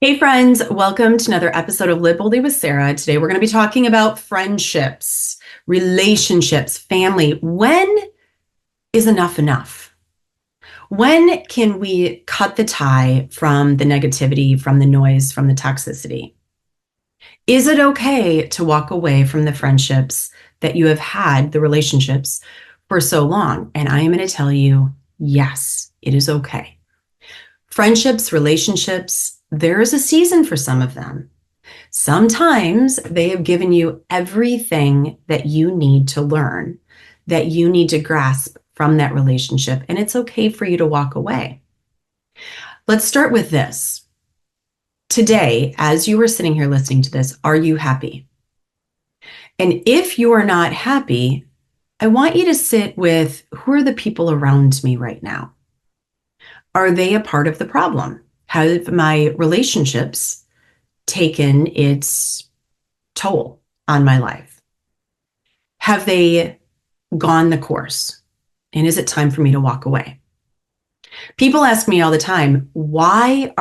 Hey friends, welcome to another episode of Live Boldly with Sarah. Today we're going to be talking about friendships, relationships, family. When is enough enough? When can we cut the tie from the negativity, from the noise, from the toxicity? Is it okay to walk away from the friendships that you have had, the relationships for so long? And I am going to tell you, yes, it is okay. Friendships, relationships, there is a season for some of them. Sometimes they have given you everything that you need to learn, that you need to grasp from that relationship, and it's okay for you to walk away. Let's start with this. Today, as you were sitting here listening to this, are you happy? And if you are not happy, I want you to sit with, who are the people around me right now? Are they a part of the problem? Have my relationships taken its toll on my life? Have they gone the course? And is it time for me to walk away? People ask me all the time, how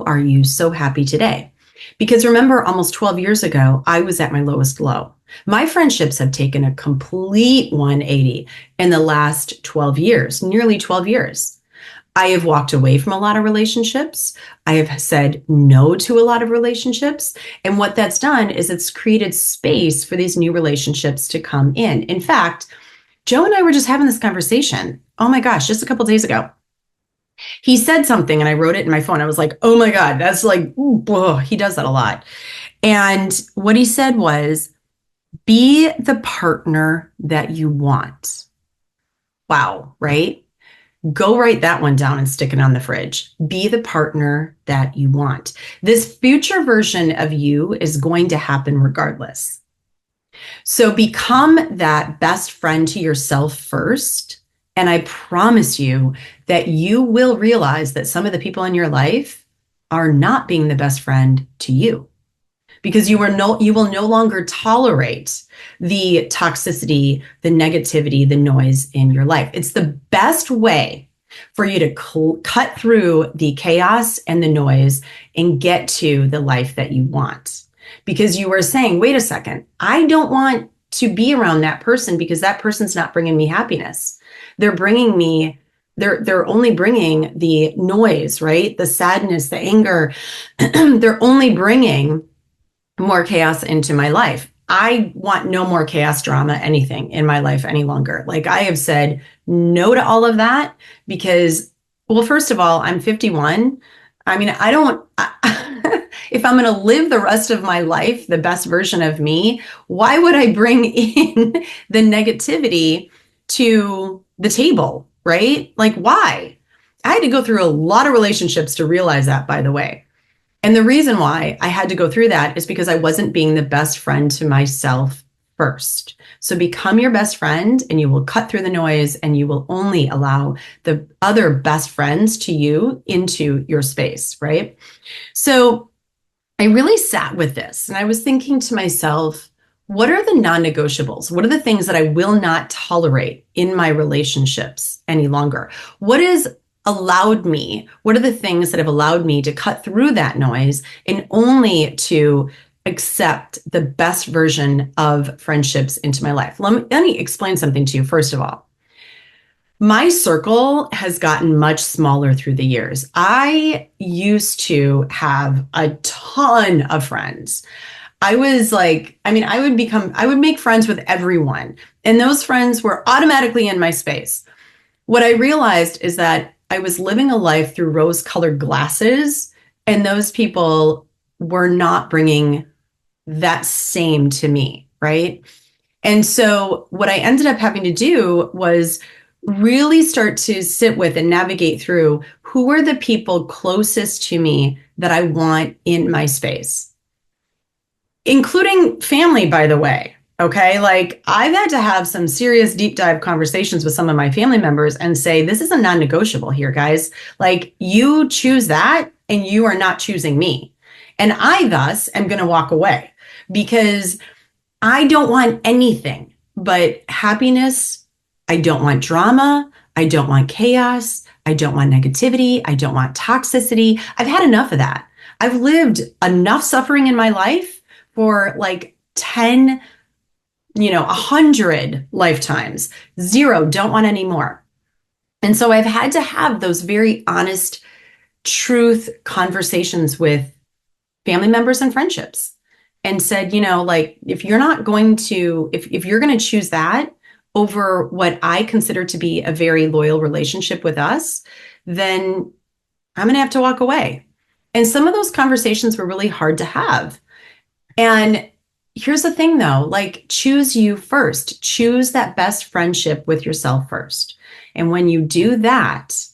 are you so happy today? Because remember, almost 12 years ago, I was at my lowest low. My friendships have taken a complete 180 in the last 12 years, nearly 12 years. I have walked away from a lot of relationships. I have said no to a lot of relationships. And what that's done is it's created space for these new relationships to come in. In fact, Joe and I were just having this conversation. Oh my gosh, just a couple days ago. He said something and I wrote it in my phone. I was like, oh my God, that's like, ooh, he does that a lot. And what he said was, be the partner that you want. Wow, right? Go write that one down and stick it on the fridge. Be the partner that you want. This future version of you is going to happen regardless. So become that best friend to yourself first. And I promise you that you will realize that some of the people in your life are not being the best friend to you, because you will no longer tolerate the toxicity, the negativity, the noise in your life. It's the best way for you to cut through the chaos and the noise and get to the life that you want. Because you are saying, wait a second, I don't want to be around that person because that person's not bringing me happiness. They're only bringing the noise, right? The sadness, the anger. They're only bringing more chaos into my life. I want no more chaos, drama, anything in my life any longer. Like, I have said no to all of that because, well, first of all, I'm 51. I mean, if I'm going to live the rest of my life, the best version of me, why would I bring in the negativity to the table, right? Like, why? I had to go through a lot of relationships to realize that, by the way. And the reason why I had to go through that is because I wasn't being the best friend to myself first. So become your best friend and you will cut through the noise and you will only allow the other best friends to you into your space, right? So I really sat with this and I was thinking to myself, what are the non-negotiables? What are the things that I will not tolerate in my relationships any longer? What are the things that have allowed me to cut through that noise and only to accept the best version of friendships into my life? Let me explain something to you, first of all. My circle has gotten much smaller through the years. I used to have a ton of friends. I would make friends with everyone, and those friends were automatically in my space. What I realized is that I was living a life through rose-colored glasses, and those people were not bringing that same to me, right? And so what I ended up having to do was really start to sit with and navigate through, who are the people closest to me that I want in my space, including family, by the way. Okay. Like, I've had to have some serious deep dive conversations with some of my family members and say, this is a non-negotiable here, guys. Like, you choose that and you are not choosing me. And I thus am going to walk away because I don't want anything but happiness. I don't want drama. I don't want chaos. I don't want negativity. I don't want toxicity. I've had enough of that. I've lived enough suffering in my life for like 10, 100 lifetimes. Zero, don't want any more. And so I've had to have those very honest truth conversations with family members and friendships and said, like, if you're not going to, if you're going to choose that over what I consider to be a very loyal relationship with us, then I'm going to have to walk away. And some of those conversations were really hard to have. And here's the thing though, like choose you first, choose that best friendship with yourself first. And when you do that,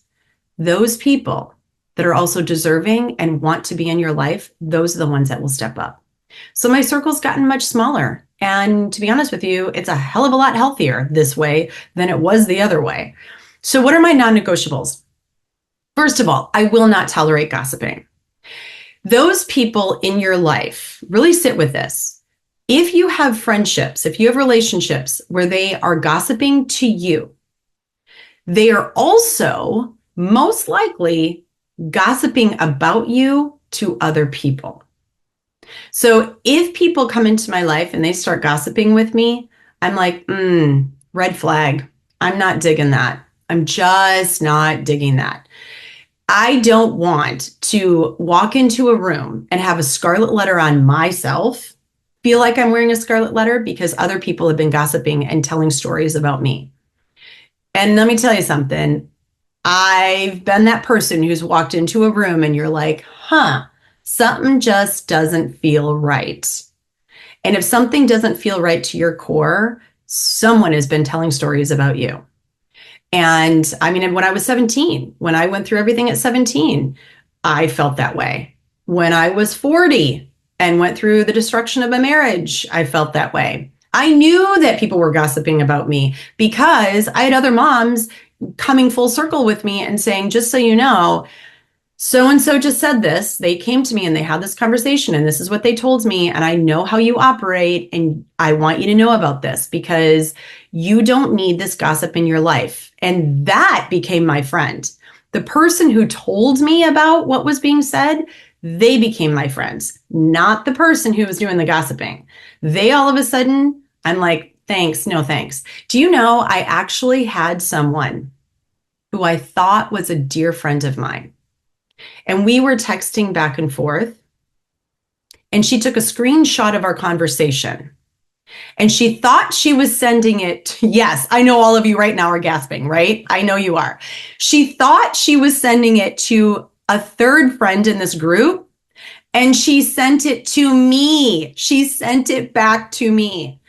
those people that are also deserving and want to be in your life, those are the ones that will step up. So my circle's gotten much smaller. And to be honest with you, it's a hell of a lot healthier this way than it was the other way. So what are my non-negotiables? First of all, I will not tolerate gossiping. Those people in your life, really sit with this. If you have friendships, if you have relationships where they are gossiping to you, they are also most likely gossiping about you to other people. So if people come into my life and they start gossiping with me, I'm like, red flag. I'm not digging that. I'm just not digging that. I don't want to walk into a room and have a scarlet letter on myself, feel like I'm wearing a scarlet letter because other people have been gossiping and telling stories about me. And let me tell you something. I've been that person who's walked into a room and you're like, something just doesn't feel right. And if something doesn't feel right to your core, someone has been telling stories about you. And I mean, when I was 17, when I went through everything at 17, I felt that way. When I was 40 and went through the destruction of my marriage, I felt that way. I knew that people were gossiping about me because I had other moms coming full circle with me and saying, just so you know, so-and-so just said this. They came to me and they had this conversation and this is what they told me. And I know how you operate and I want you to know about this because you don't need this gossip in your life. And that became my friend. The person who told me about what was being said, they became my friends, not the person who was doing the gossiping. They all of a sudden, I'm like, thanks, no thanks. Do you know, I actually had someone who I thought was a dear friend of mine. And we were texting back and forth. And she took a screenshot of our conversation. And she thought she was sending it. Yes, I know all of you right now are gasping, right? I know you are. She thought she was sending it to a third friend in this group. And she sent it to me. She sent it back to me.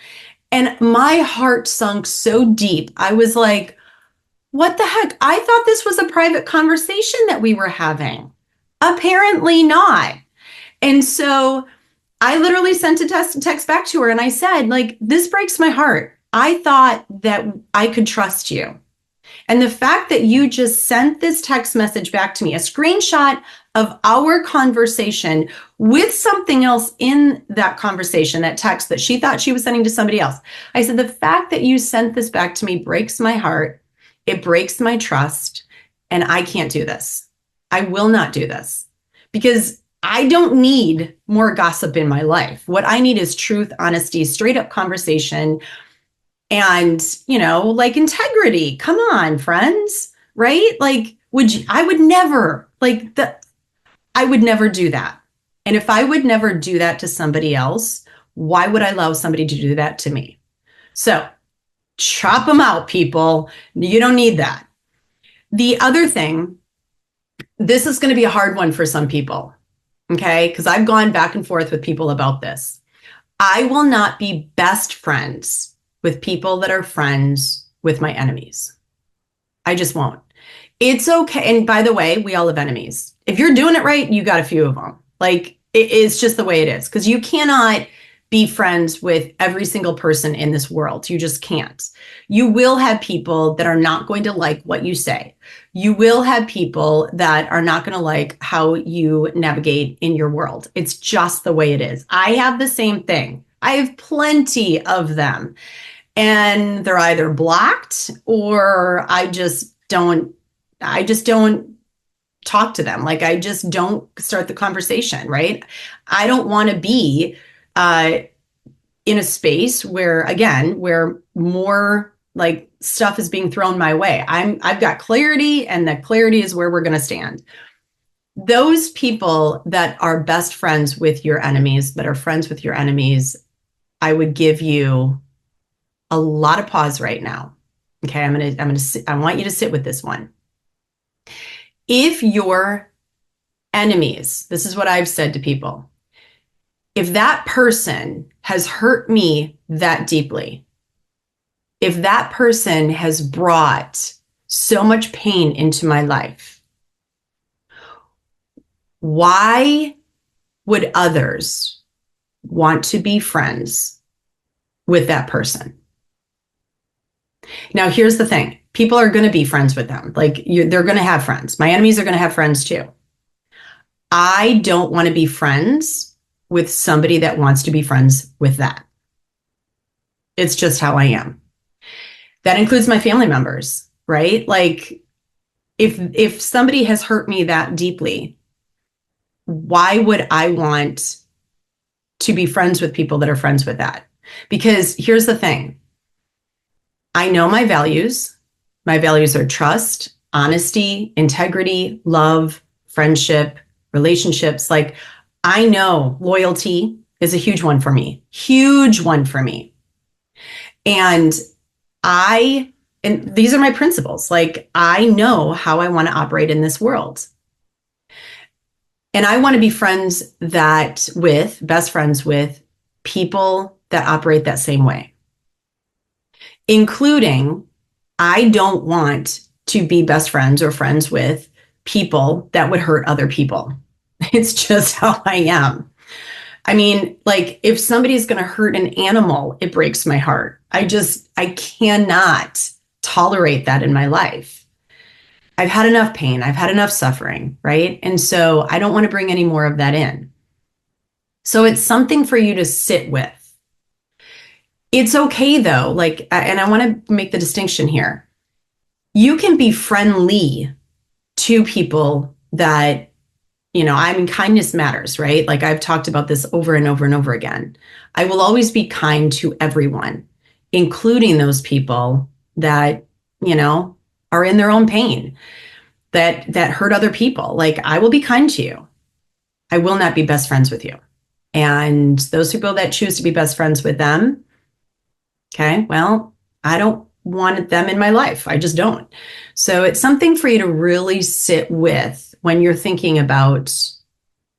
And my heart sunk so deep. I was like, what the heck? I thought this was a private conversation that we were having. Apparently not. And so I literally sent a text back to her and I said, like, this breaks my heart. I thought that I could trust you. And the fact that you just sent this text message back to me, a screenshot of our conversation with something else in that conversation, that text that she thought she was sending to somebody else. I said, the fact that you sent this back to me breaks my heart. It breaks my trust. And I can't do this. I will not do this because I don't need more gossip in my life. What I need is truth, honesty, straight up conversation, and, like integrity. Come on, friends, right? Like, I would never do that. And if I would never do that to somebody else, why would I allow somebody to do that to me? So chop them out, people. You don't need that. The other thing, this is going to be a hard one for some people, okay? Because I've gone back and forth with people about this. I will not be best friends with people that are friends with my enemies. I just won't. It's okay. And by the way, we all have enemies. If you're doing it right, you got a few of them. Like, it's just the way it is. Because you cannot be friends with every single person in this world. You just can't. You will have people that are not going to like what you say. You will have people that are not going to like how you navigate in your world. It's just the way it is. I have the same thing. I have plenty of them. And they're either blocked or I just don't talk to them. Like I just don't start the conversation, right? I don't want to be in a space where, again, where more like stuff is being thrown my way. I've got clarity, and that clarity is where we're going to stand. Those people that are best friends with your enemies, that are friends with your enemies, I would give you a lot of pause right now. Okay, I want you to sit with this one. If your enemies, this is what I've said to people, if that person has hurt me that deeply, if that person has brought so much pain into my life, why would others want to be friends with that person? Now, here's the thing. People are going to be friends with them. They're going to have friends. My enemies are going to have friends too. I don't want to be friends with somebody that wants to be friends with that. It's just how I am. That includes my family members, right? Like if somebody has hurt me that deeply, why would I want to be friends with people that are friends with that? Because here's the thing. I know my values. My values are trust, honesty, integrity, love, friendship, relationships. Like I know loyalty is a huge one for me, huge one for me. And these are my principles. Like I know how I want to operate in this world. And I want to be best friends with people that operate that same way. Including, I don't want to be best friends or friends with people that would hurt other people. It's just how I am. I mean, like if somebody's going to hurt an animal, it breaks my heart. I cannot tolerate that in my life. I've had enough pain. I've had enough suffering, right? And so I don't want to bring any more of that in. So it's something for you to sit with. It's okay though, and I want to make the distinction here. You can be friendly to people that, kindness matters, right? Like I've talked about this over and over and over again. I will always be kind to everyone, including those people that, are in their own pain, that hurt other people. Like I will be kind to you. I will not be best friends with you. And those people that choose to be best friends with them, okay, well, I don't want them in my life. I just don't. So it's something for you to really sit with when you're thinking about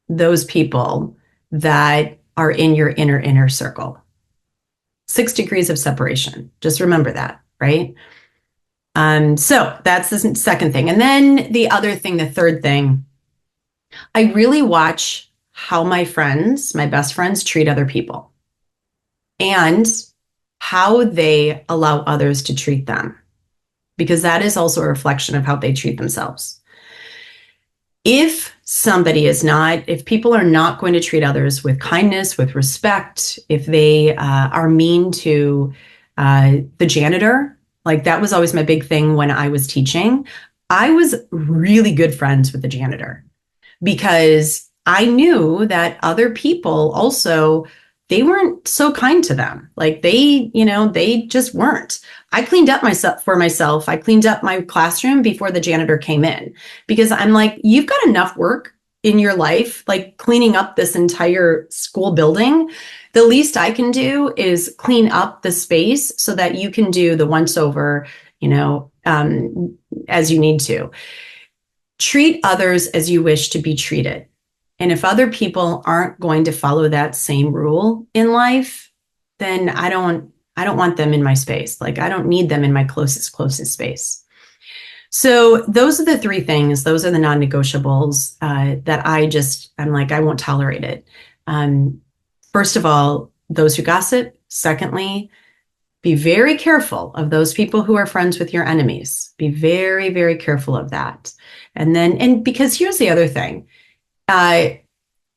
those people that are in your inner circle. 6 degrees of separation. Just remember that, right? So that's the second thing. And then the third thing, I really watch how my best friends treat other people and how they allow others to treat them, because that is also a reflection of how they treat themselves. If people are not going to treat others with kindness, with respect, if they are mean to the janitor, like that was always my big thing when I was teaching. I was really good friends with the janitor because I knew that other people also, they weren't so kind to them. Like they just weren't. I cleaned up for myself. I cleaned up my classroom before the janitor came in because I'm like, you've got enough work in your life, like cleaning up this entire school building. The least I can do is clean up the space so that you can do the once over, as you need to. Treat others as you wish to be treated. And if other people aren't going to follow that same rule in life, then I don't want them in my space. Like I don't need them in my closest space. So those are the 3 things. Those are the non-negotiables that I'm like, I won't tolerate it. First of all, those who gossip. Secondly, be very careful of those people who are friends with your enemies. Be very, very careful of that. And because here's the other thing.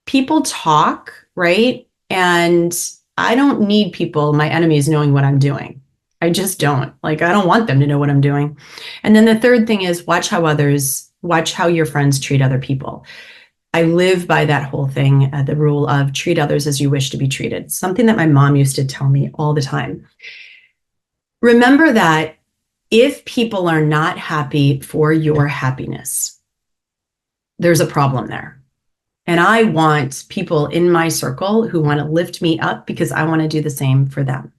People talk, right? And I don't need my enemies knowing what I'm doing. I just don't. Like, I don't want them to know what I'm doing. And then the third thing is watch how others Watch how your friends treat other people. I live by that whole thing, the rule of treat others as you wish to be treated. Something that my mom used to tell me all the time. Remember that if people are not happy for your happiness, there's a problem there. And I want people in my circle who want to lift me up because I want to do the same for them.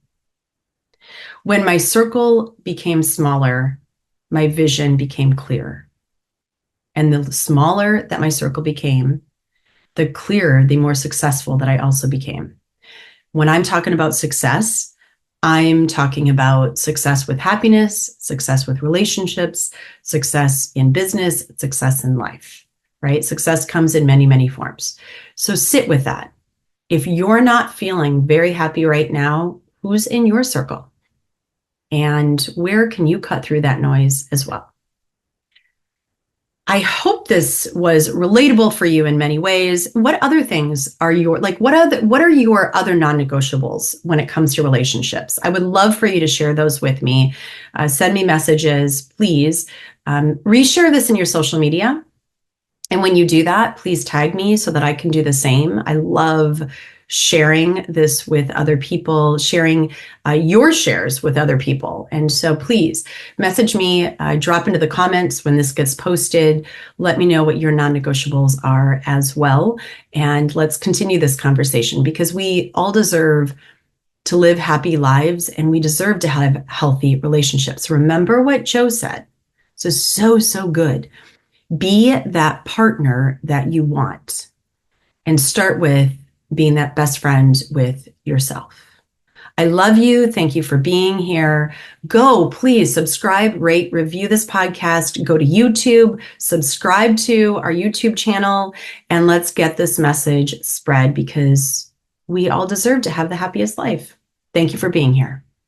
When my circle became smaller, my vision became clearer. And the smaller that my circle became, the clearer, the more successful that I also became. When I'm talking about success, I'm talking about success with happiness, success with relationships, success in business, success in life, right? Success comes in many, many forms. So sit with that. If you're not feeling very happy right now, who's in your circle? And where can you cut through that noise as well? I hope this was relatable for you in many ways. What other things are your, like, what are your other non-negotiables when it comes to relationships? I would love for you to share those with me. Send me messages, please. Reshare this in your social media. And when you do that, please tag me so that I can do the same. I love sharing this with other people, sharing your shares with other people. And so please message me, drop into the comments when this gets posted. Let me know what your non-negotiables are as well. And let's continue this conversation because we all deserve to live happy lives and we deserve to have healthy relationships. Remember what Joe said. So good. Be that partner that you want and start with being that best friend with yourself. I love you. Thank you for being here. Go, please subscribe, rate, review this podcast. Go to YouTube, subscribe to our YouTube channel, and let's get this message spread because we all deserve to have the happiest life. Thank you for being here.